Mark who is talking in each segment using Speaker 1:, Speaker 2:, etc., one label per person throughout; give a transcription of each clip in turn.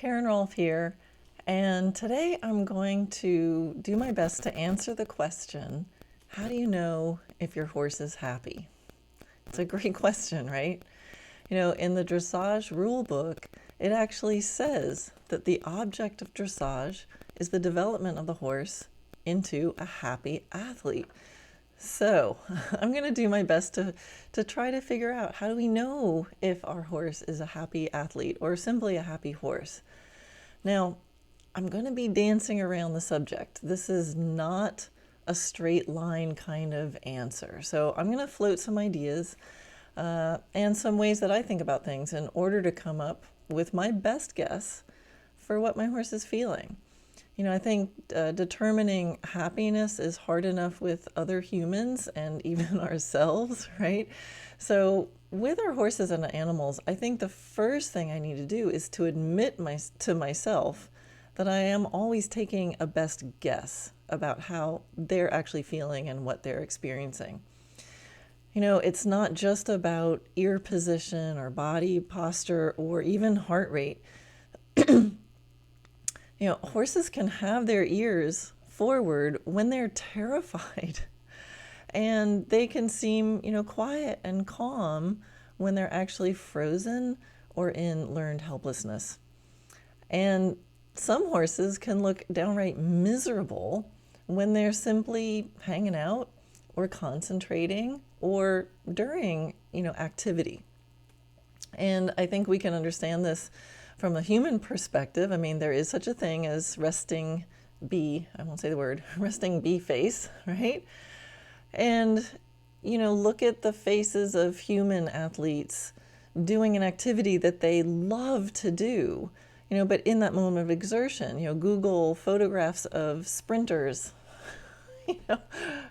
Speaker 1: Karen Rolfe here, and today I'm going to do my best to answer the question, how do you know if your horse is happy? It's a great question, right? In the dressage rule book, it actually says that the object of dressage is the development of the horse into a happy athlete. So I'm going to do my best to try to figure out, how do we know if our horse is a happy athlete or simply a happy horse? Now, I'm going to be dancing around the subject. This is not a straight line kind of answer. So I'm going to float some ideas and some ways that I think about things in order to come up with my best guess for what my horse is feeling. I think determining happiness is hard enough with other humans and even ourselves, right? So with our horses and animals, I think the first thing I need to do is to admit to myself that I am always taking a best guess about how they're actually feeling and what they're experiencing. It's not just about ear position or body posture or even heart rate. Horses can have their ears forward when they're terrified, and they can seem, quiet and calm when they're actually frozen or in learned helplessness. And some horses can look downright miserable when they're simply hanging out or concentrating or during, activity. And I think we can understand this from a human perspective. I mean, there is such a thing as resting bee, I won't say the word, resting bee face, right? And, look at the faces of human athletes doing an activity that they love to do, but in that moment of exertion, Google photographs of sprinters,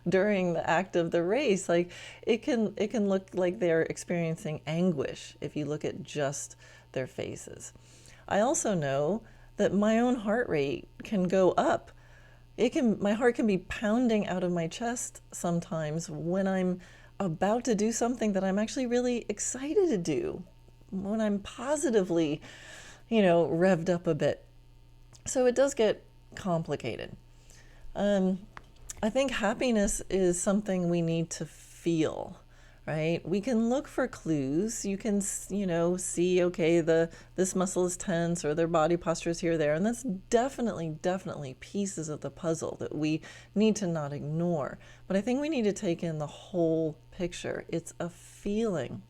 Speaker 1: during the act of the race. Like it can look like they're experiencing anguish if you look at just their faces. I also know that my own heart rate can go up. My heart can be pounding out of my chest sometimes when I'm about to do something that I'm actually really excited to do, when I'm positively, revved up a bit. So it does get complicated. I think happiness is something we need to feel, right? We can look for clues. You can, see, okay, this muscle is tense or their body posture is here or there. And that's definitely pieces of the puzzle that we need to not ignore. But I think we need to take in the whole picture. It's a feeling.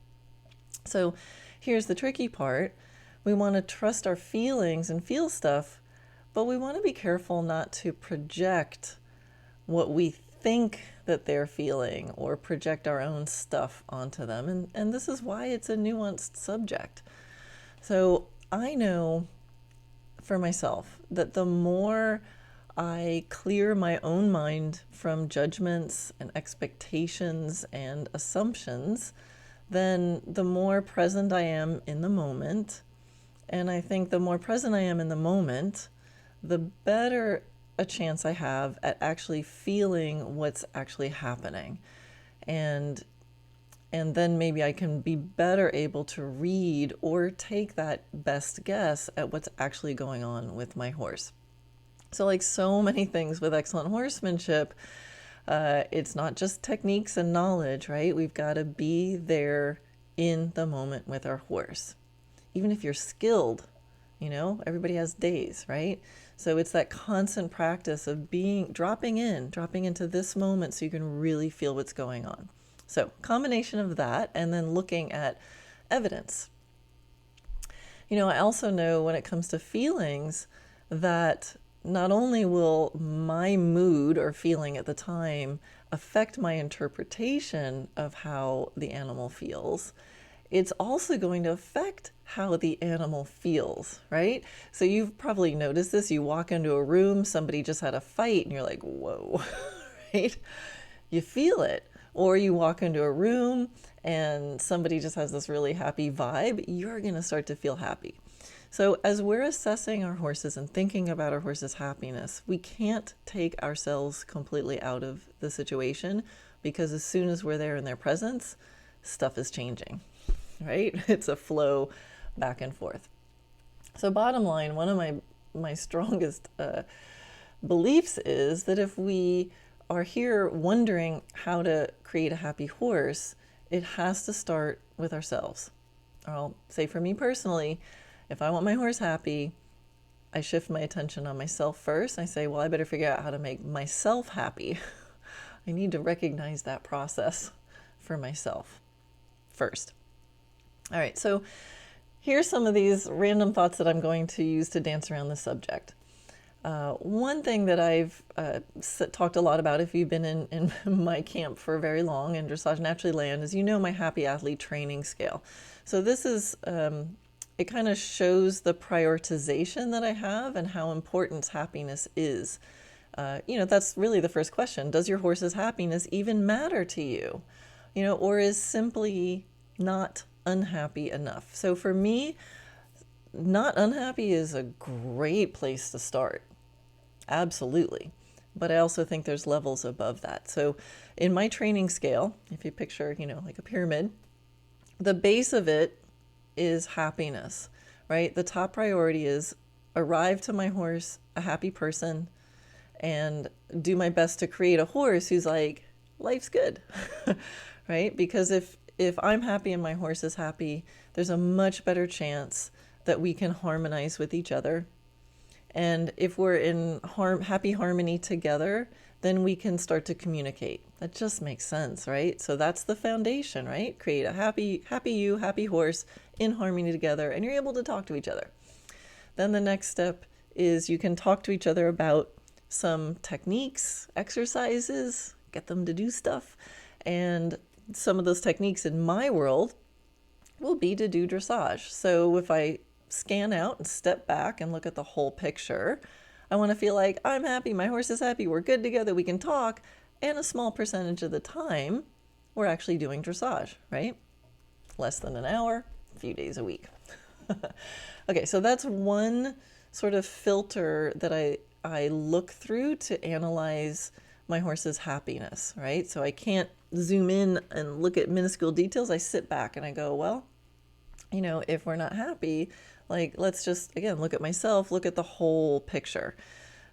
Speaker 1: So here's the tricky part. We want to trust our feelings and feel stuff, but we want to be careful not to project what we think that they're feeling or project our own stuff onto them. And this is why it's a nuanced subject. So I know for myself that the more I clear my own mind from judgments and expectations and assumptions, then the more present I am in the moment. And I think the more present I am in the moment, the better a chance I have at actually feeling what's actually happening. And then maybe I can be better able to read or take that best guess at what's actually going on with my horse. So like so many things with excellent horsemanship, it's not just techniques and knowledge, right? We've got to be there in the moment with our horse. Even if you're skilled, everybody has days, right? So it's that constant practice of dropping into this moment so you can really feel what's going on. So combination of that and then looking at evidence. I also know when it comes to feelings that not only will my mood or feeling at the time affect my interpretation of how the animal feels, it's also going to affect how the animal feels, right? So you've probably noticed this. You walk into a room, somebody just had a fight, and you're like, whoa, right? You feel it. Or you walk into a room and somebody just has this really happy vibe, you're going to start to feel happy. So as we're assessing our horses and thinking about our horses' happiness, we can't take ourselves completely out of the situation, because as soon as we're there in their presence, stuff is changing, right? It's a flow back and forth. So bottom line, one of my strongest beliefs is that if we are here wondering how to create a happy horse, it has to start with ourselves. I'll say for me personally, if I want my horse happy, I shift my attention on myself first. I say, well, I better figure out how to make myself happy. I need to recognize that process for myself first. All right, so here's some of these random thoughts that I'm going to use to dance around the subject. One thing that I've talked a lot about, if you've been in my camp for very long in Dressage Naturally Land, is my Happy Athlete Training Scale. So this is, it kind of shows the prioritization that I have and how important happiness is. That's really the first question. Does your horse's happiness even matter to you? Or is simply not unhappy enough? So for me, not unhappy is a great place to start. Absolutely. But I also think there's levels above that. So in my training scale, if you picture, like a pyramid, the base of it is happiness, right? The top priority is arrive to my horse a happy person and do my best to create a horse who's like, life's good, right? Because if I'm happy and my horse is happy, there's a much better chance that we can harmonize with each other. And if we're in happy harmony together, then we can start to communicate. That just makes sense, right? So that's the foundation, right? Create a happy you, happy horse in harmony together, and you're able to talk to each other. Then the next step is you can talk to each other about some techniques, exercises, get them to do stuff. And some of those techniques in my world will be to do dressage. So if I scan out and step back and look at the whole picture, I want to feel like I'm happy, my horse is happy, we're good together, we can talk, and a small percentage of the time we're actually doing dressage, right? Less than an hour, a few days a week. Okay, so that's one sort of filter that I look through to analyze my horse's happiness, right? So I can't zoom in and look at minuscule details. I sit back and I go, well, if we're not happy, like, let's just, again, look at myself, look at the whole picture.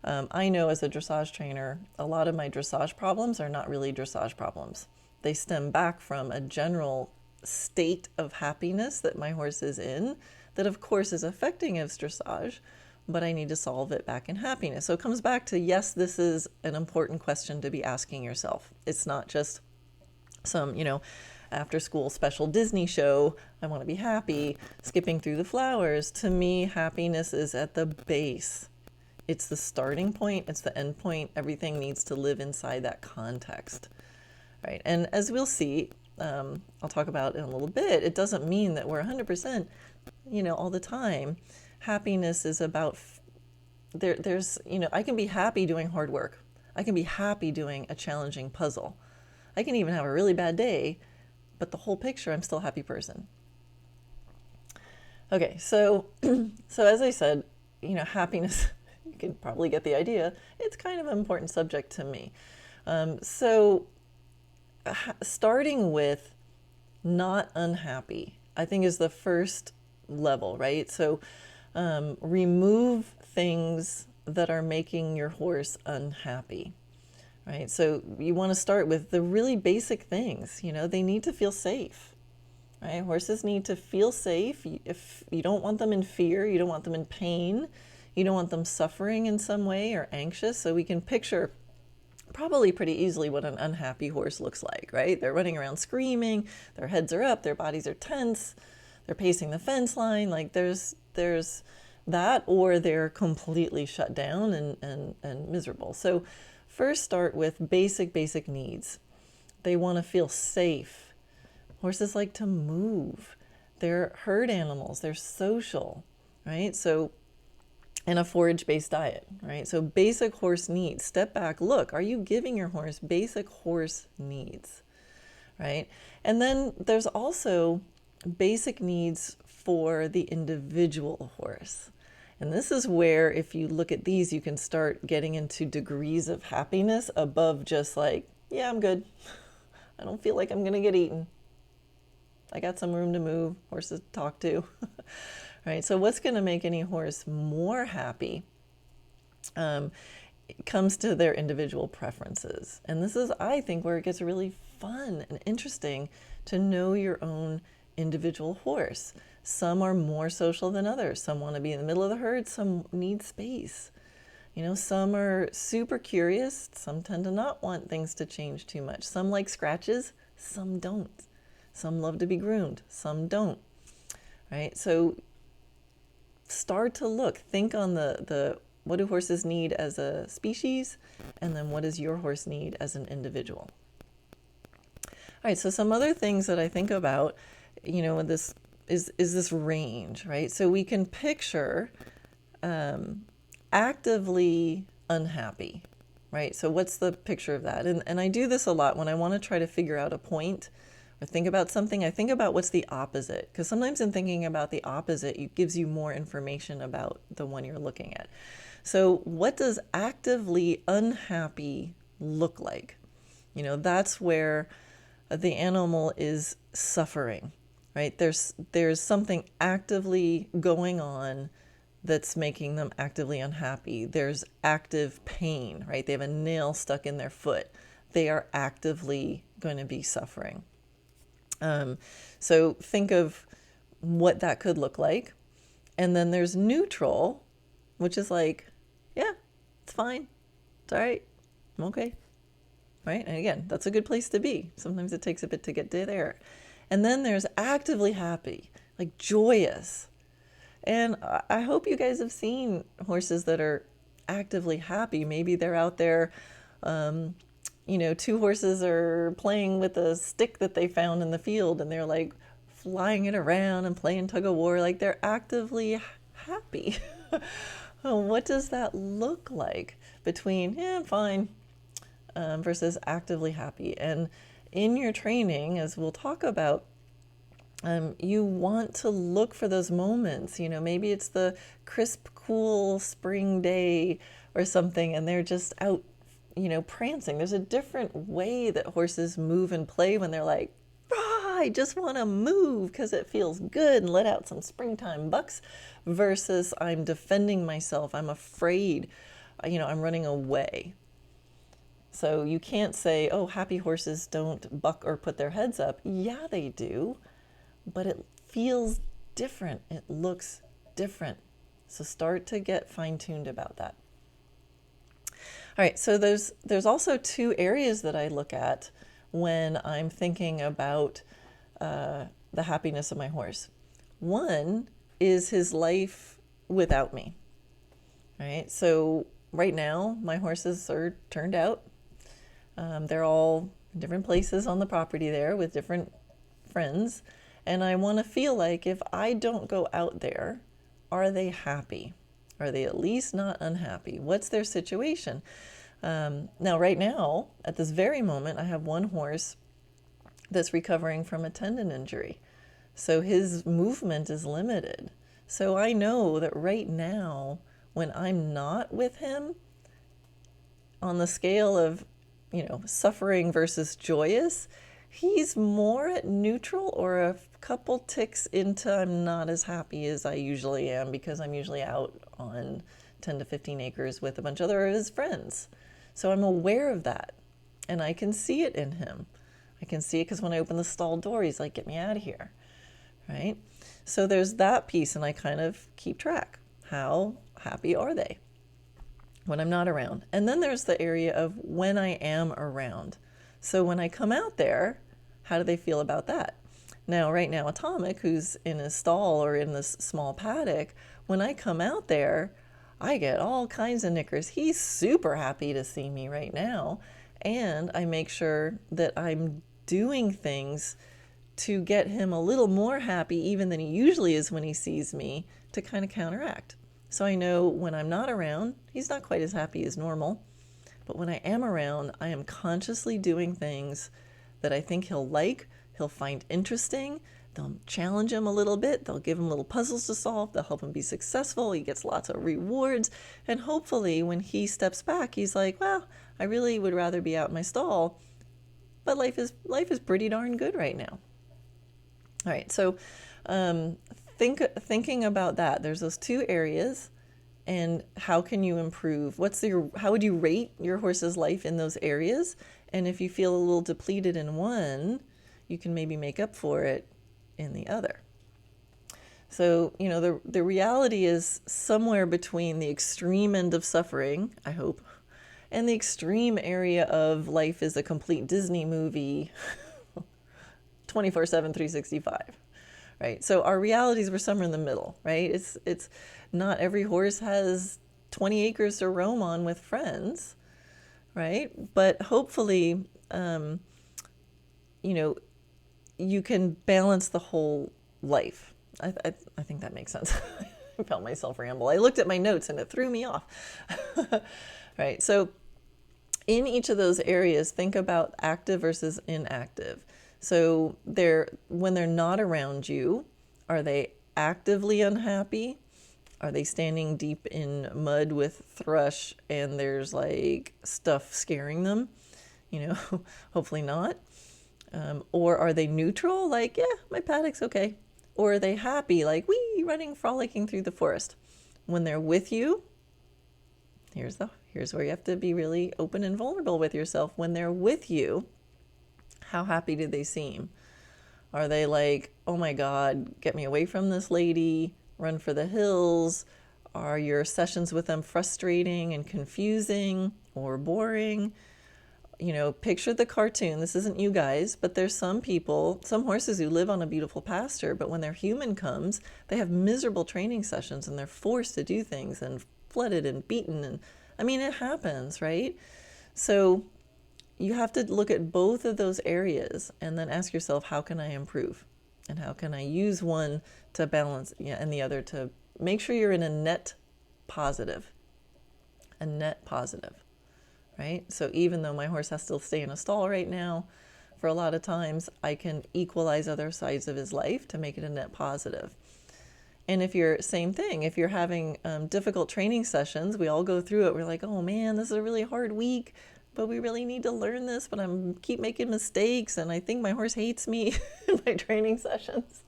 Speaker 1: I know as a dressage trainer, a lot of my dressage problems are not really dressage problems. They stem back from a general state of happiness that my horse is in, that of course is affecting his dressage, but I need to solve it back in happiness. So it comes back to, yes, this is an important question to be asking yourself. It's not just some, after school special Disney show, I want to be happy, skipping through the flowers. To me, happiness is at the base. It's the starting point, it's the end point. Everything needs to live inside that context, right? And as we'll see, I'll talk about in a little bit, it doesn't mean that we're 100%, all the time. Happiness is about, there's, I can be happy doing hard work. I can be happy doing a challenging puzzle. I can even have a really bad day, but the whole picture, I'm still a happy person. Okay, so as I said, happiness, you can probably get the idea, it's kind of an important subject to me. Starting with not unhappy, I think is the first level, right? So remove things that are making your horse unhappy. Right, so you want to start with the really basic things. They need to feel safe. Right, horses need to feel safe. If you don't want them in fear, you don't want them in pain, you don't want them suffering in some way or anxious. So we can picture probably pretty easily what an unhappy horse looks like. Right, they're running around screaming, their heads are up, their bodies are tense, they're pacing the fence line. Like there's that, or they're completely shut down and miserable. So first start with basic needs. They want to feel safe. Horses like to move. They're herd animals. They're social, right? So, and a forage-based diet, right? So basic horse needs. Step back, look, are you giving your horse basic horse needs, right? And then there's also basic needs for the individual horse. And this is where, if you look at these, you can start getting into degrees of happiness above just like, yeah, I'm good. I don't feel like I'm going to get eaten. I got some room to move, horses to talk to, right? So what's going to make any horse more happy comes to their individual preferences. And this is, I think, where it gets really fun and interesting to know your own individual horse. Some are more social than others. Some want to be in the middle of the herd. Some need space. Some are super curious. Some tend to not want things to change too much. Some like scratches. Some don't. Some love to be groomed. Some don't. Right? So start to look. Think on the what do horses need as a species, and then what does your horse need as an individual? All right, so some other things that I think about, this is this range, right? So we can picture actively unhappy, right? So what's the picture of that? And I do this a lot when I want to try to figure out a point or think about something. I think about what's the opposite, because sometimes in thinking about the opposite, it gives you more information about the one you're looking at. So what does actively unhappy look like? That's where the animal is suffering, right? There's something actively going on that's making them actively unhappy. There's active pain, right? They have a nail stuck in their foot. They are actively going to be suffering. So think of what that could look like. And then there's neutral, which is like, yeah, it's fine. It's all right. I'm okay. Right? And again, that's a good place to be. Sometimes it takes a bit to get to there. And then there's actively happy, like joyous. And I hope you guys have seen horses that are actively happy. Maybe they're out there, two horses are playing with a stick that they found in the field, and they're like flying it around and playing tug of war. Like they're actively happy. What does that look like between, I'm fine, versus actively happy? And in your training, as we'll talk about, you want to look for those moments. Maybe it's the crisp, cool spring day or something, and they're just out, prancing. There's a different way that horses move and play when they're like, I just want to move because it feels good and let out some springtime bucks, versus I'm defending myself. I'm afraid, I'm running away. So you can't say, oh, happy horses don't buck or put their heads up. Yeah, they do, but it feels different. It looks different. So start to get fine-tuned about that. All right, so there's also two areas that I look at when I'm thinking about the happiness of my horse. One is his life without me. Right? So right now, my horses are turned out. They're all in different places on the property there with different friends. And I want to feel like if I don't go out there, are they happy? Are they at least not unhappy? What's their situation? Now, right now, at this very moment, I have one horse that's recovering from a tendon injury. So his movement is limited. So I know that right now, when I'm not with him, on the scale of, suffering versus joyous, he's more at neutral or a couple ticks into I'm not as happy as I usually am, because I'm usually out on 10 to 15 acres with a bunch of other of his friends. So I'm aware of that, and I can see it in him. I can see it because when I open the stall door, he's like, get me out of here, right? So there's that piece, and I kind of keep track. How happy are they when I'm not around? And then there's the area of when I am around. So when I come out there, how do they feel about that? Now, right now, Atomic, who's in his stall or in this small paddock, when I come out there, I get all kinds of knickers. He's super happy to see me right now. And I make sure that I'm doing things to get him a little more happy even than he usually is when he sees me, to kind of counteract. So I know when I'm not around, he's not quite as happy as normal. But when I am around, I am consciously doing things that I think he'll find interesting. They'll challenge him a little bit. They'll give him little puzzles to solve. They'll help him be successful. He gets lots of rewards. And hopefully when he steps back, he's like, well, I really would rather be out in my stall, but life is pretty darn good right now. All right, so thinking about that, there's those two areas, and how can you improve? How would you rate your horse's life in those areas? And if you feel a little depleted in one, you can maybe make up for it in the other. So, the reality is somewhere between the extreme end of suffering, I hope, and the extreme area of life is a complete Disney movie 24/7, 365. Right? So our realities were somewhere in the middle, right? It's not every horse has 20 acres to roam on with friends, right? But hopefully, you can balance the whole life. I think that makes sense. I felt myself ramble. I looked at my notes and it threw me off. Right? So in each of those areas, think about active versus inactive. So when they're not around you, are they actively unhappy? Are they standing deep in mud with thrush and there's like stuff scaring them? Hopefully not. Or are they neutral? Like, yeah, my paddock's okay. Or are they happy? Like, wee, running, frolicking through the forest. When they're with you, here's where you have to be really open and vulnerable with yourself. When they're with you, how happy do they seem? Are they like, oh my God, get me away from this lady, run for the hills? Are your sessions with them frustrating and confusing or boring? Picture the cartoon. This isn't you guys, but there's some horses who live on a beautiful pasture, but when their human comes, they have miserable training sessions and they're forced to do things and flooded and beaten. And it happens, right? So you have to look at both of those areas and then ask yourself, how can I improve? And how can I use one to balance and the other to make sure you're in a net positive, right? So even though my horse has to stay in a stall right now, for a lot of times, I can equalize other sides of his life to make it a net positive. And if you're having difficult training sessions, we all go through it. We're like, oh man, this is a really hard week, but we really need to learn this, but keep making mistakes. And I think my horse hates me in my training sessions.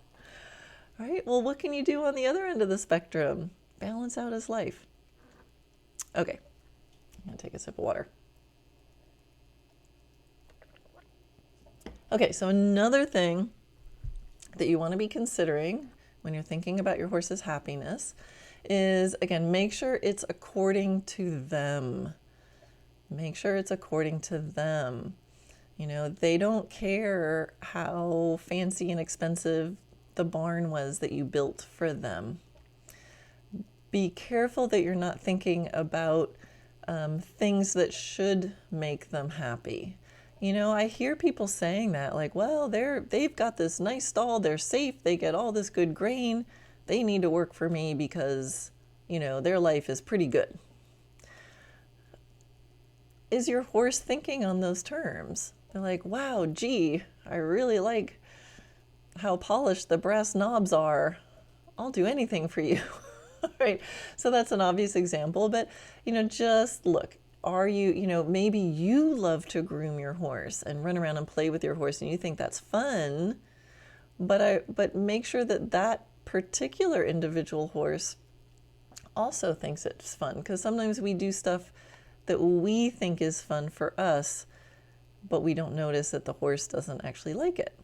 Speaker 1: Right? Well, what can you do on the other end of the spectrum? Balance out his life. Okay. I'm going to take a sip of water. Okay, so another thing that you want to be considering when you're thinking about your horse's happiness is, again, make sure it's according to them. Make sure it's according to them. They don't care how fancy and expensive the barn was that you built for them. Be careful that you're not thinking about things that should make them happy. I hear people saying that, like, well, they've got this nice stall, they're safe, they get all this good grain, they need to work for me because, their life is pretty good. Is your horse thinking on those terms? They're like, wow, gee, I really like how polished the brass knobs are. I'll do anything for you. Right? So that's an obvious example, but, just look. Are you, maybe you love to groom your horse and run around and play with your horse and you think that's fun, but make sure that particular individual horse also thinks it's fun, because sometimes we do stuff that we think is fun for us, but we don't notice that the horse doesn't actually like it.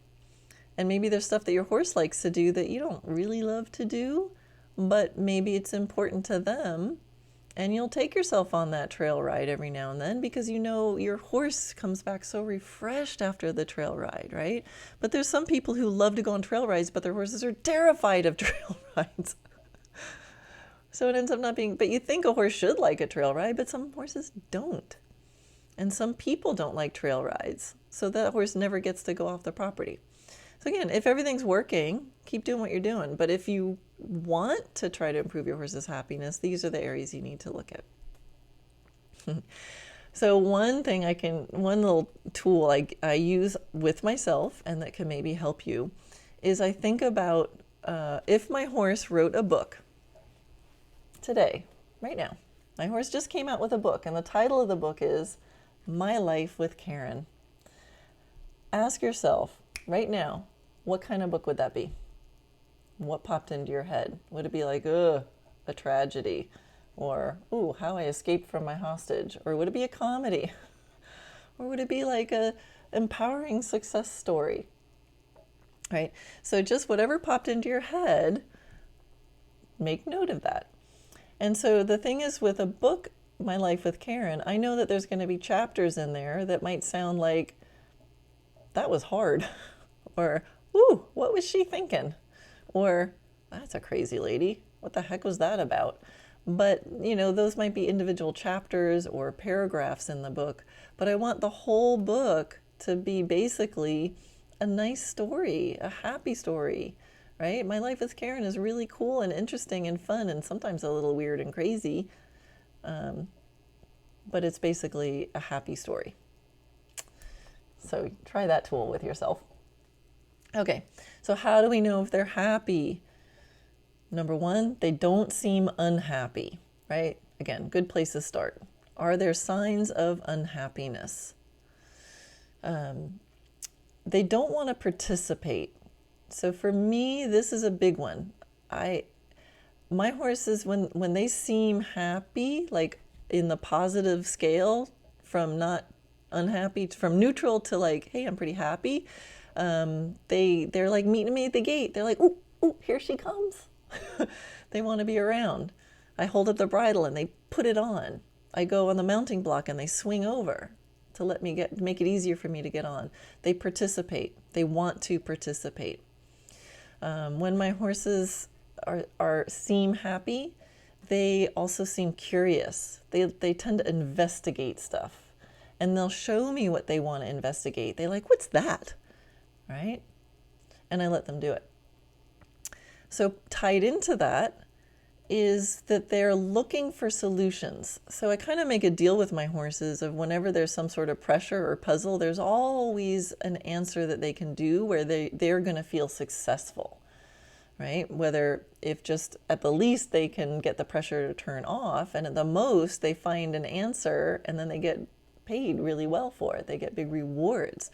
Speaker 1: And maybe there's stuff that your horse likes to do that you don't really love to do, but maybe it's important to them. And you'll take yourself on that trail ride every now and then because your horse comes back so refreshed after the trail ride, right? But there's some people who love to go on trail rides, but their horses are terrified of trail rides. So it ends up not being, but you think a horse should like a trail ride, but some horses don't. And some people don't like trail rides. So that horse never gets to go off the property. So again, if everything's working, keep doing what you're doing. But if you want to try to improve your horse's happiness, these are the areas you need to look at. So one little tool I use with myself and that can maybe help you is I think about if my horse wrote a book today, right now. My horse just came out with a book and the title of the book is My Life with Karen. Ask yourself right now, what kind of book would that be? What popped into your head? Would it be like, ugh, a tragedy? Or, ooh, how I escaped from my hostage? Or would it be a comedy? Or would it be like a empowering success story? Right? So just whatever popped into your head, make note of that. And so the thing is with a book, My Life with Karen, I know that there's going to be chapters in there that might sound like, that was hard. Or, ooh, what was she thinking? Or, that's a crazy lady. What the heck was that about? But, those might be individual chapters or paragraphs in the book. But I want the whole book to be basically a nice story, a happy story, right? My Life with Karen is really cool and interesting and fun and sometimes a little weird and crazy. But it's basically a happy story. So try that tool with yourself. Okay, so how do we know if they're happy? Number one, they don't seem unhappy, right? Again, good place to start. Are there signs of unhappiness? They don't want to participate. So for me, this is a big one. My horses, when they seem happy, like in the positive scale, from not unhappy, from neutral to like, hey, I'm pretty happy, they're like meeting me at the gate. They're like, ooh, ooh, here she comes. They want to be around. I hold up the bridle and they put it on. I go on the mounting block and they swing over to make it easier for me to get on. They participate. They want to participate. When my horses seem happy, they also seem curious. They tend to investigate stuff. And they'll show me what they want to investigate. They're like, what's that? Right? And I let them do it. So tied into that is that they're looking for solutions. So I kind of make a deal with my horses of whenever there's some sort of pressure or puzzle, there's always an answer that they can do where they're going to feel successful, right? Whether if just at the least they can get the pressure to turn off, and at the most they find an answer and then they get paid really well for it. They get big rewards.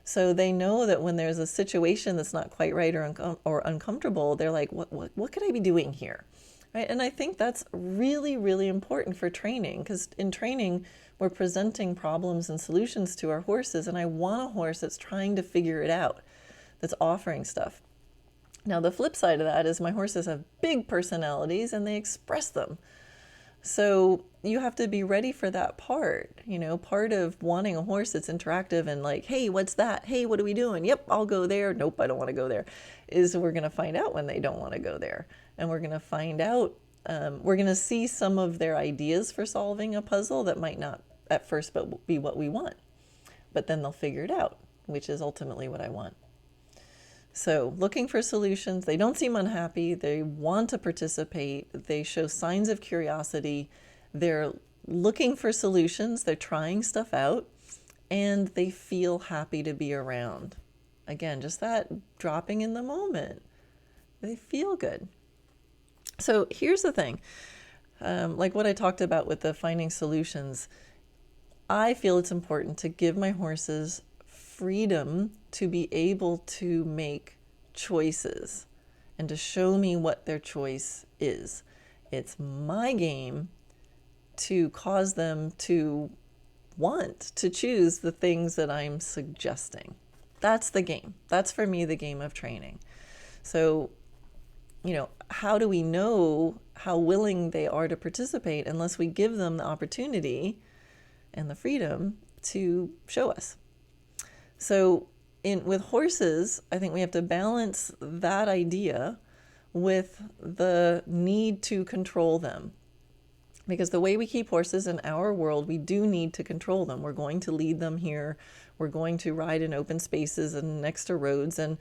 Speaker 1: So they know that when there's a situation that's not quite right or uncomfortable, they're like, what could I be doing here? Right? And I think that's really, really important for training, because in training, we're presenting problems and solutions to our horses, and I want a horse that's trying to figure it out, that's offering stuff. Now, the flip side of that is my horses have big personalities and they express them. So you have to be ready for that part. Part of wanting a horse that's interactive and like, hey, what's that? Hey, what are we doing? Yep, I'll go there. Nope, I don't want to go there. Is we're going to find out when they don't want to go there. And we're going to find out, we're going to see some of their ideas for solving a puzzle that might not at first be what we want. But then they'll figure it out, which is ultimately what I want. So looking for solutions, they don't seem unhappy, they want to participate, they show signs of curiosity, they're looking for solutions, they're trying stuff out, and they feel happy to be around. Again, just that dropping in the moment. They feel good. So here's the thing, like what I talked about with the finding solutions, I feel it's important to give my horses freedom to be able to make choices and to show me what their choice is. It's my game to cause them to want to choose the things that I'm suggesting. That's the game. That's for me the game of training. So, how do we know how willing they are to participate unless we give them the opportunity and the freedom to show us? So with horses, I think we have to balance that idea with the need to control them. Because the way we keep horses in our world, we do need to control them. We're going to lead them here. We're going to ride in open spaces and next to roads. And,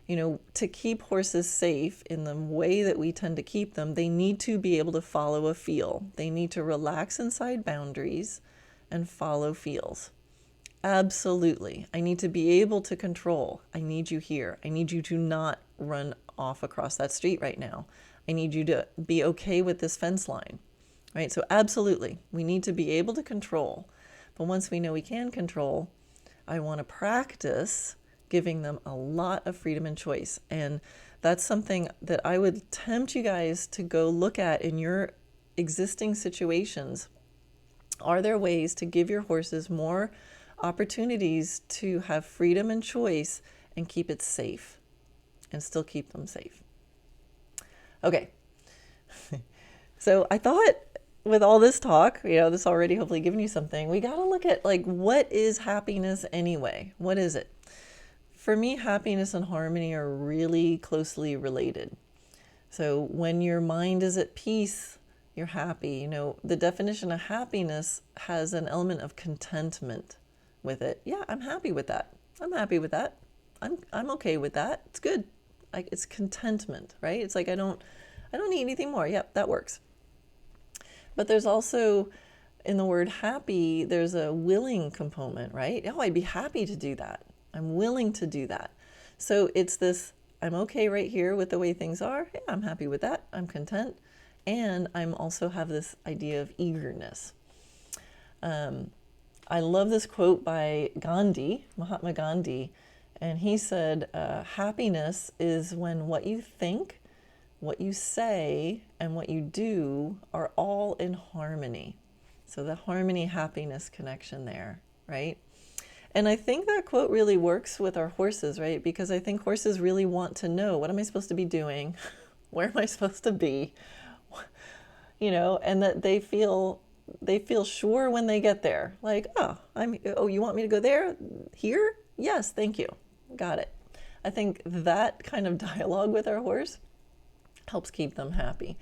Speaker 1: to keep horses safe in the way that we tend to keep them, they need to be able to follow a feel. They need to relax inside boundaries and follow feels. Absolutely. I need to be able to control. I need you here. I need you to not run off across that street right now. I need you to be okay with this fence line, right? So absolutely, we need to be able to control. But once we know we can control, I want to practice giving them a lot of freedom and choice. And That's something that I would tempt you guys to go look at in your existing situations. Are there ways to give your horses more opportunities to have freedom and choice and keep it safe and still keep them safe? Okay. So I thought with all this talk, this already hopefully given you something, we got to look at like, what is happiness anyway? What is it? For me, happiness and harmony are really closely related. So when your mind is at peace, you're happy. The definition of happiness has an element of contentment with it. Yeah, I'm happy with that. I'm happy with that. I'm okay with that. It's good. It's contentment, right? It's like I don't need anything more. Yep, that works. But there's also, in the word happy, there's a willing component, right? Oh, I'd be happy to do that. I'm willing to do that. So it's this, I'm okay right here with the way things are. Yeah, I'm happy with that. I'm content. And I'm also have this idea of eagerness. I love this quote by Gandhi, Mahatma Gandhi. And he said, happiness is when what you think, what you say, and what you do are all in harmony. So the harmony, happiness connection there, right? And I think that quote really works with our horses, right? Because I think horses really want to know, what am I supposed to be doing? Where am I supposed to be? And that they feel sure when they get there. Like, you want me to go there? Here? Yes, thank you. Got it. I think that kind of dialogue with our horse helps keep them happy.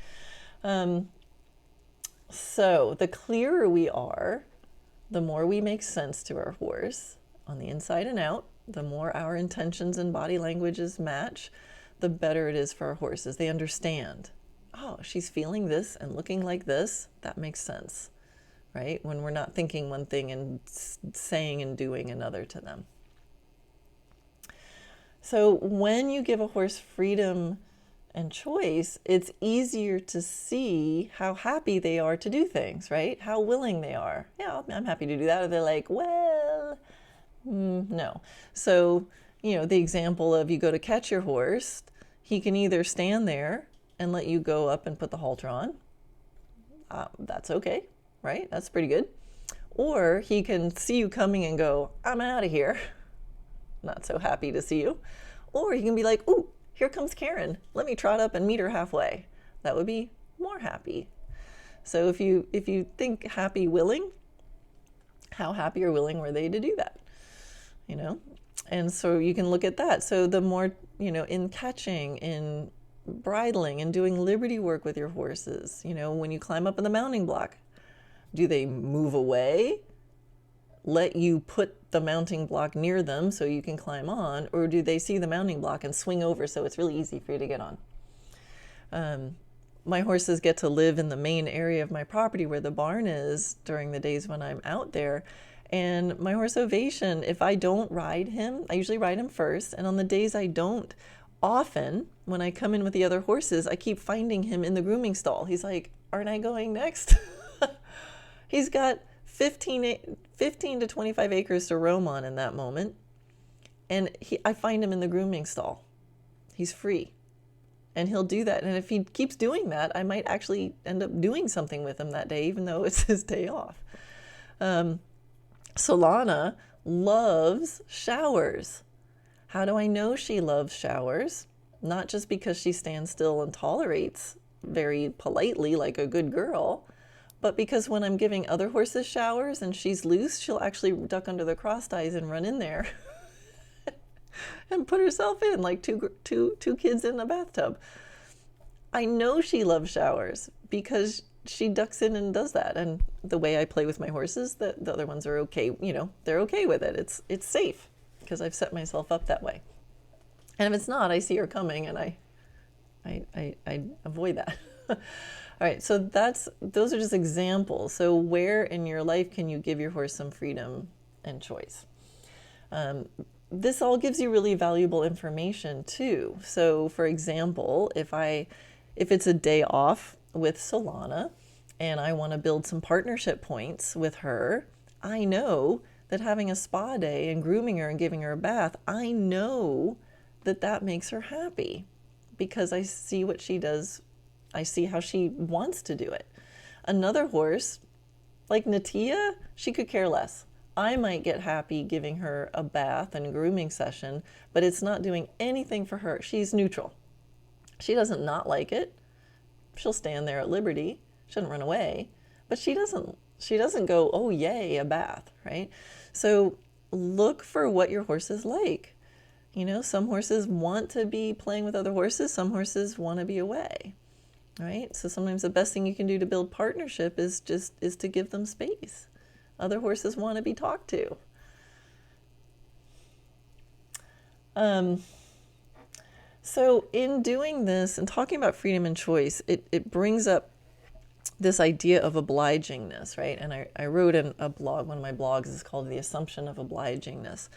Speaker 1: So the clearer we are, the more we make sense to our horse on the inside and out, the more our intentions and body languages match, the better it is for our horses. They understand, oh, she's feeling this and looking like this. That makes sense, right? When we're not thinking one thing and saying and doing another to them. So when you give a horse freedom and choice, it's easier to see how happy they are to do things, right? How willing they are. Yeah, I'm happy to do that. Or they're like, well, no. So, the example of you go to catch your horse, he can either stand there and let you go up and put the halter on. That's okay, right? That's pretty good. Or he can see you coming and go, I'm out of here. Not so happy to see you. Or he can be like, ooh, here comes Karen. Let me trot up and meet her halfway. That would be more happy. So if you think happy, willing, how happy or willing were they to do that? And so you can look at that. So the more, in catching, in bridling, and doing liberty work with your horses, when you climb up in the mounting block, do they move away, let you put the mounting block near them so you can climb on, or do they see the mounting block and swing over so it's really easy for you to get on? My horses get to live in the main area of my property where the barn is during the days when I'm out there. And my horse Ovation, if I don't ride him, I usually ride him first. And on the days I don't, often when I come in with the other horses, I keep finding him in the grooming stall. He's like, aren't I going next? He's got 15 to 25 acres to roam on in that moment. And I find him in the grooming stall. He's free. And he'll do that. And if he keeps doing that, I might actually end up doing something with him that day, even though it's his day off. Solana loves showers. How do I know she loves showers? Not just because she stands still and tolerates very politely like a good girl, but because when I'm giving other horses showers and she's loose, she'll actually duck under the cross ties and run in there and put herself in like two kids in a bathtub. I know she loves showers because she ducks in and does that. And the way I play with my horses, the other ones are okay. They're okay with it. It's safe because I've set myself up that way. And if it's not, I see her coming and I avoid that. All right, so those are just examples. So where in your life can you give your horse some freedom and choice? This all gives you really valuable information too. So for example, if it's a day off with Solana and I want to build some partnership points with her, I know that having a spa day and grooming her and giving her a bath, I know that makes her happy because I see what she does. I see how she wants to do it. Another horse, like Natia, she could care less. I might get happy giving her a bath and a grooming session, but it's not doing anything for her. She's neutral. She doesn't not like it. She'll stand there at liberty. She doesn't run away, but she doesn't go, oh yay, a bath, right? So look for what your horse is like. You know, some horses want to be playing with other horses. Some horses want to be away, right? So sometimes the best thing you can do to build partnership is to give them space. Other horses want to be talked to. So in doing this and talking about freedom and choice, it brings up this idea of obligingness, right? And I wrote in a blog, one of my blogs is called The Assumption of Obligingness.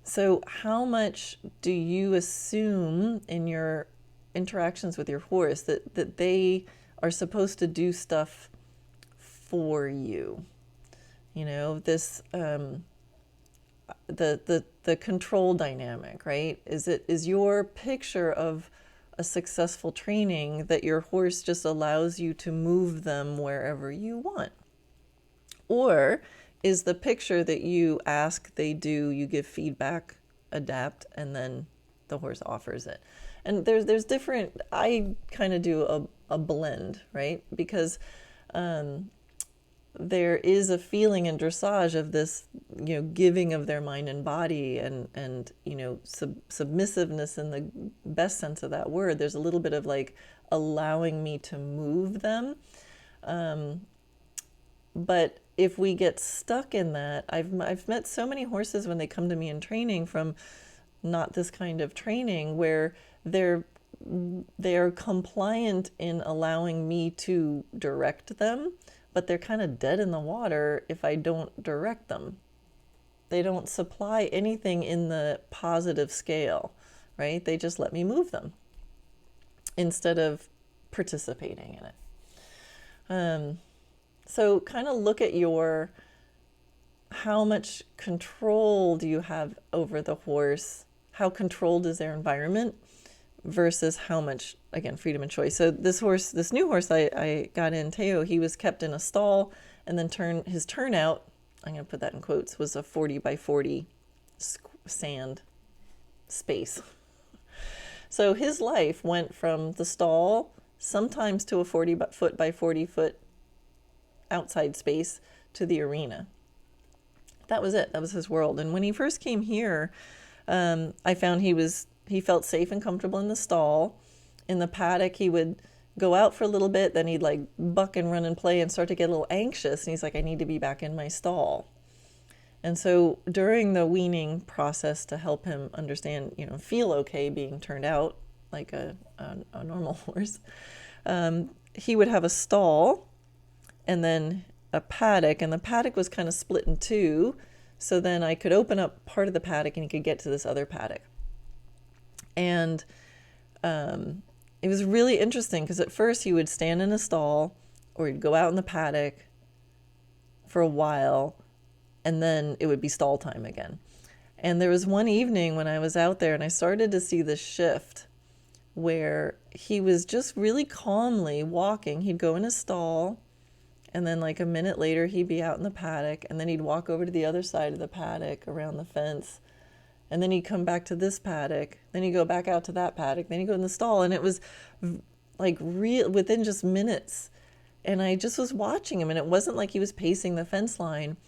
Speaker 1: So how much do you assume in your interactions with your horse that they are supposed to do stuff for you? You know, this the control dynamic, right? Is your picture of a successful training that your horse just allows you to move them wherever you want? Or is the picture that you ask, they do, you give feedback, adapt, and then the horse offers it? And there's different, I kind of do a blend, right? Because there is a feeling in dressage of this, you know, giving of their mind and body and you know, submissiveness in the best sense of that word. There's a little bit of like allowing me to move them. But if we get stuck in that, I've met so many horses when they come to me in training from not this kind of training where they're compliant in allowing me to direct them, but they're kind of dead in the water if I don't direct them. They don't supply anything in the positive scale, right? They just let me move them instead of participating in it. So kind of look at how much control do you have over the horse? How controlled is their environment versus how much, again, freedom and choice. So this new horse I got in, Teo, he was kept in a stall, and then his turnout, I'm going to put that in quotes, was a 40 by 40 sand space. So his life went from the stall sometimes to a 40 foot by 40 foot outside space to the arena. That was it. That was his world. And when he first came here, I found he felt safe and comfortable in the stall. In the paddock, he would go out for a little bit, then he'd like buck and run and play and start to get a little anxious. And he's like, I need to be back in my stall. And so during the weaning process to help him understand, you know, feel okay being turned out like a normal horse, he would have a stall and then a paddock, and the paddock was kind of split in two. So then I could open up part of the paddock and he could get to this other paddock. And it was really interesting because at first he would stand in a stall or he'd go out in the paddock for a while and then it would be stall time again. And there was one evening when I was out there and I started to see this shift where he was just really calmly walking. He'd go in his stall and then like a minute later he'd be out in the paddock, and then he'd walk over to the other side of the paddock around the fence. And then he'd come back to this paddock, then he'd go back out to that paddock, then he'd go in the stall. And it was like real within just minutes. And I just was watching him, and it wasn't like he was pacing the fence line,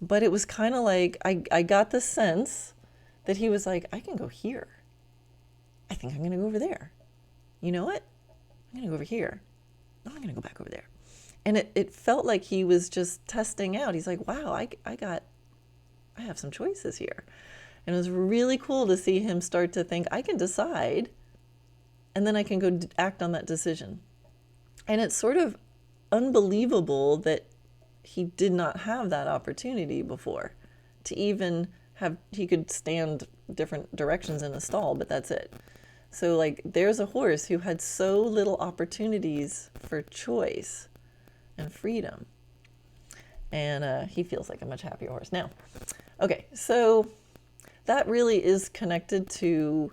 Speaker 1: but it was kind of like, I got the sense that he was like, I can go here. I think I'm going to go over there. You know what? I'm going to go over here. No, I'm going to go back over there. And it felt like he was just testing out. He's like, wow, I have some choices here. And it was really cool to see him start to think, I can decide, and then I can go act on that decision. And it's sort of unbelievable that he did not have that opportunity before to even have, he could stand different directions in a stall, but that's it. So like there's a horse who had so little opportunities for choice and freedom. And he feels like a much happier horse now. Okay, so that really is connected to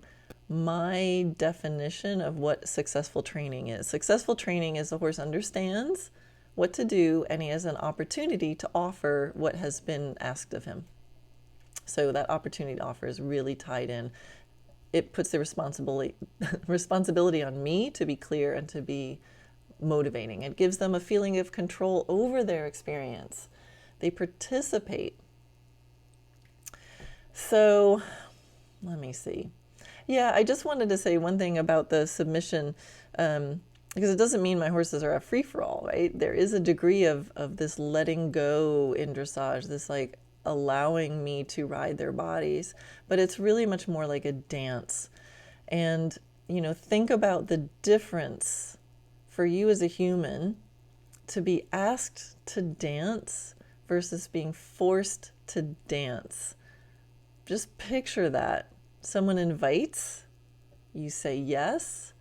Speaker 1: my definition of what successful training is. Successful training is the horse understands what to do and he has an opportunity to offer what has been asked of him. So that opportunity to offer is really tied in. It puts the responsibility on me to be clear and to be motivating. It gives them a feeling of control over their experience. They participate. So let me see. Yeah, I just wanted to say one thing about the submission, because it doesn't mean my horses are a free-for-all, right? There is a degree of this letting go in dressage, this like allowing me to ride their bodies, but it's really much more like a dance. And, you know, think about the difference for you as a human to be asked to dance versus being forced to dance. Just picture that. Someone invites, you say yes,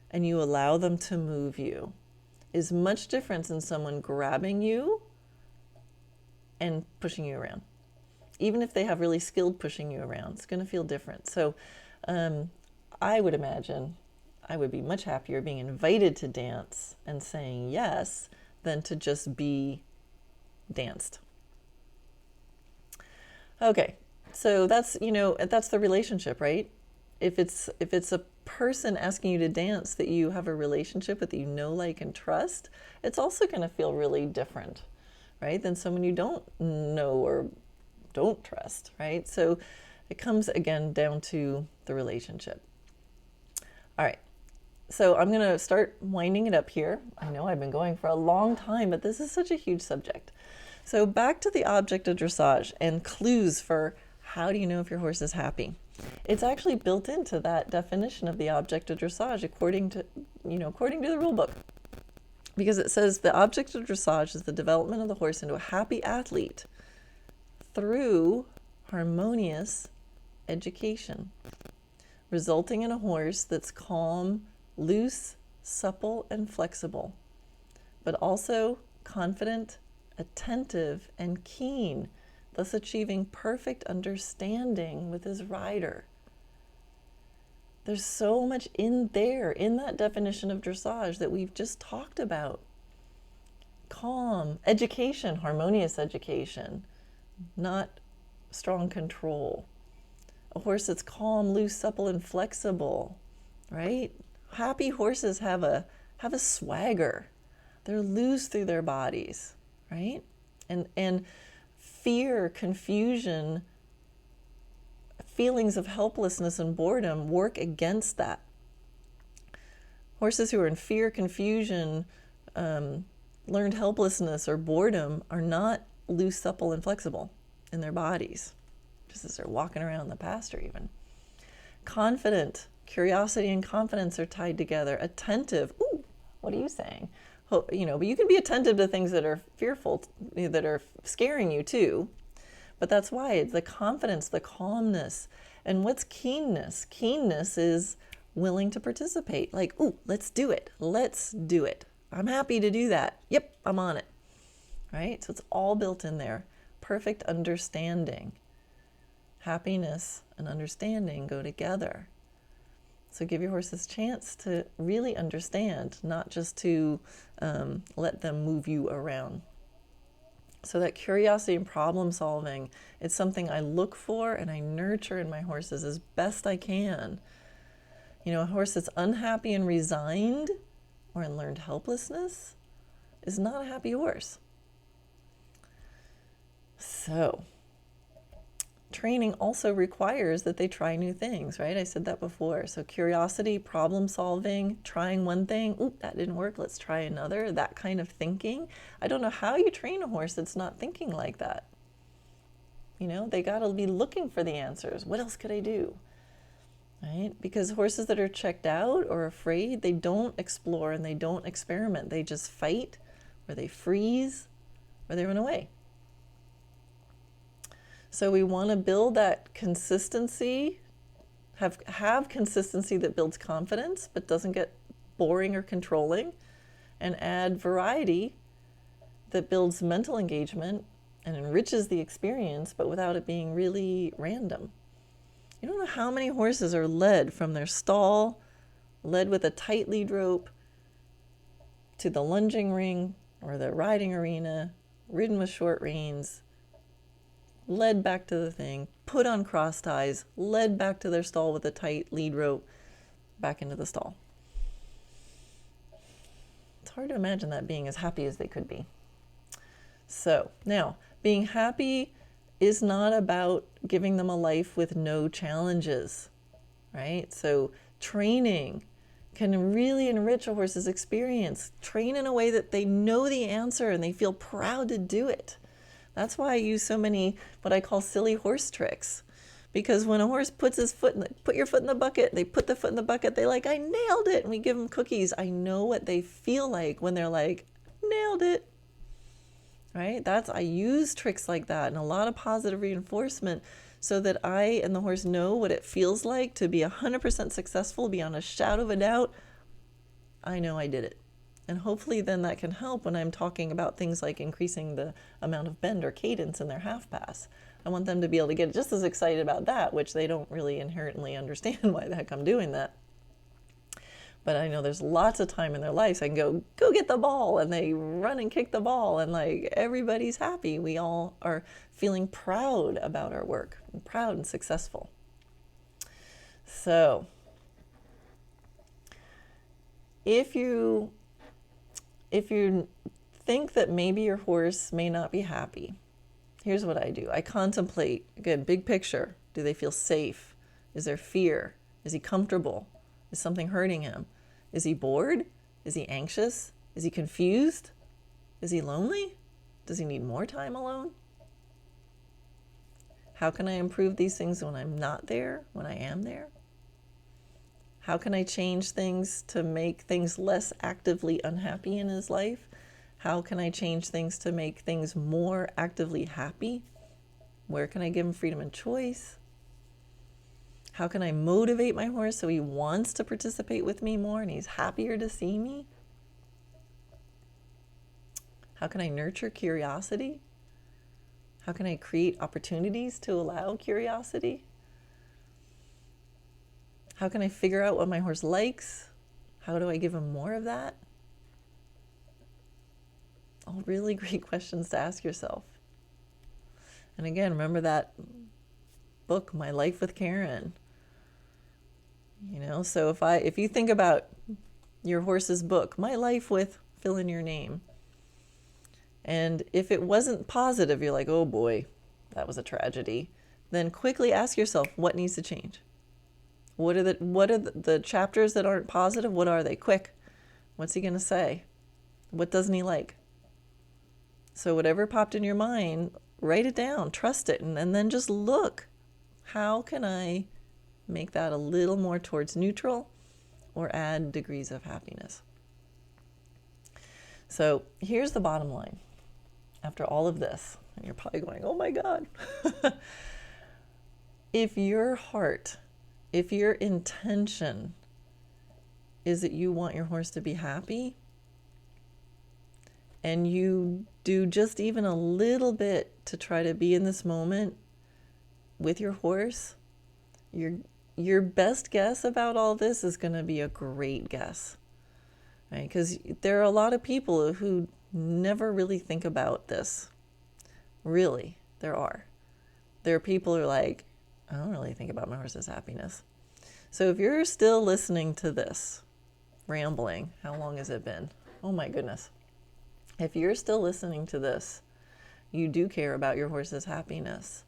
Speaker 1: and you allow them to move you. Is much different than someone grabbing you and pushing you around. Even if they have really skilled pushing you around, it's going to feel different. So I would imagine I would be much happier being invited to dance and saying yes than to just be danced. Okay. So that's, you know, that's the relationship, right? If it's a person asking you to dance that you have a relationship with, that you know, like, and trust, it's also going to feel really different, right, than someone you don't know or don't trust, right? So it comes again down to the relationship. All right. So I'm going to start winding it up here. I know I've been going for a long time, but this is such a huge subject. So back to the object of dressage and clues for how do you know if your horse is happy? It's actually built into that definition of the object of dressage according to the rule book. Because it says the object of dressage is the development of the horse into a happy athlete through harmonious education, resulting in a horse that's calm, loose, supple, and flexible, but also confident, attentive, and keen, thus achieving perfect understanding with his rider. There's so much in there, in that definition of dressage that we've just talked about. Calm, education, harmonious education, not strong control. A horse that's calm, loose, supple, and flexible, right? Happy horses have a swagger. They're loose through their bodies, right? And fear, confusion, feelings of helplessness and boredom work against that. Horses who are in fear, confusion, learned helplessness, or boredom are not loose, supple, and flexible in their bodies, just as they're walking around the pasture even. Confident, curiosity and confidence are tied together. Attentive, ooh, what are you saying? But you can be attentive to things that are fearful, that are scaring you too. But that's why it's the confidence, the calmness. And what's keenness? Keenness is willing to participate. Like, ooh, let's do it. Let's do it. I'm happy to do that. Yep, I'm on it. Right? So it's all built in there. Perfect understanding. Happiness and understanding go together. So give your horses a chance to really understand, not just to let them move you around. So that curiosity and problem solving, it's something I look for and I nurture in my horses as best I can. A horse that's unhappy and resigned or in learned helplessness is not a happy horse. So training also requires that they try new things, right? I said that before. So curiosity, problem solving, trying one thing, oop, that didn't work, let's try another, that kind of thinking. I don't know how you train a horse that's not thinking like that. They got to be looking for the answers. What else could I do? Right? Because horses that are checked out or afraid, they don't explore and they don't experiment. They just fight, or they freeze, or they run away. So we want to build that consistency, have consistency that builds confidence but doesn't get boring or controlling, and add variety that builds mental engagement and enriches the experience, but without it being really random. You don't know how many horses are led from their stall, led with a tight lead rope, to the lunging ring or the riding arena, ridden with short reins, led back to the thing, put on cross ties, led back to their stall with a tight lead rope, back into the stall. It's hard to imagine that being as happy as they could be. So now, being happy is not about giving them a life with no challenges, right? So training can really enrich a horse's experience. Train in a way that they know the answer and they feel proud to do it. That's why I use so many what I call silly horse tricks. Because when a horse puts his foot in put your foot in the bucket, they put the foot in the bucket, they like, I nailed it. And we give them cookies. I know what they feel like when they're like, nailed it. Right? I use tricks like that and a lot of positive reinforcement so that I and the horse know what it feels like to be 100% successful, beyond a shadow of a doubt. I know I did it. And hopefully then that can help when I'm talking about things like increasing the amount of bend or cadence in their half pass. I want them to be able to get just as excited about that, which they don't really inherently understand why the heck I'm doing that. But I know there's lots of time in their lives I can go get the ball, and they run and kick the ball, and like everybody's happy. We all are feeling proud about our work, and proud and successful. So if you think that maybe your horse may not be happy, here's what I do. I contemplate, again, big picture. Do they feel safe? Is there fear? Is he comfortable? Is something hurting him? Is he bored? Is he anxious? Is he confused? Is he lonely? Does he need more time alone? How can I improve these things when I'm not there, when I am there? How can I change things to make things less actively unhappy in his life? How can I change things to make things more actively happy? Where can I give him freedom and choice? How can I motivate my horse so he wants to participate with me more and he's happier to see me? How can I nurture curiosity? How can I create opportunities to allow curiosity? How can I figure out what my horse likes? How do I give him more of that? All really great questions to ask yourself. And again, remember that book, My Life with Karen. So if you think about your horse's book, My Life with, fill in your name. And if it wasn't positive, you're like, oh boy, that was a tragedy. Then quickly ask yourself, what needs to change? What are the chapters that aren't positive? What are they? Quick. What's he going to say? What doesn't he like? So whatever popped in your mind, write it down, trust it, and then just look. How can I make that a little more towards neutral or add degrees of happiness? So here's the bottom line. After all of this, and you're probably going, oh my God. If your intention is that you want your horse to be happy, and you do just even a little bit to try to be in this moment with your horse, your best guess about all this is going to be a great guess, right? Because there are a lot of people who never really think about this. Really, there are. There are people who are like, I don't really think about my horse's happiness. So if you're still listening to this, rambling, how long has it been? Oh my goodness. If you're still listening to this, you do care about your horse's happiness.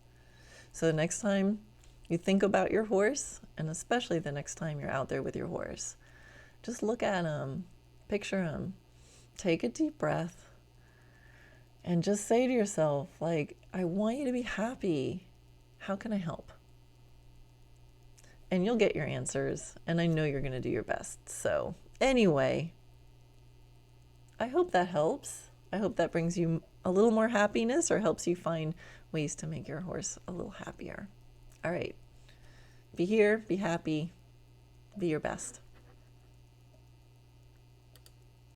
Speaker 1: So the next time you think about your horse, and especially the next time you're out there with your horse, just look at him, picture him, take a deep breath, and just say to yourself, like, I want you to be happy. How can I help? And you'll get your answers, and I know you're going to do your best. So anyway, I hope that helps. I hope that brings you a little more happiness or helps you find ways to make your horse a little happier. All right. Be here, be happy, be your best.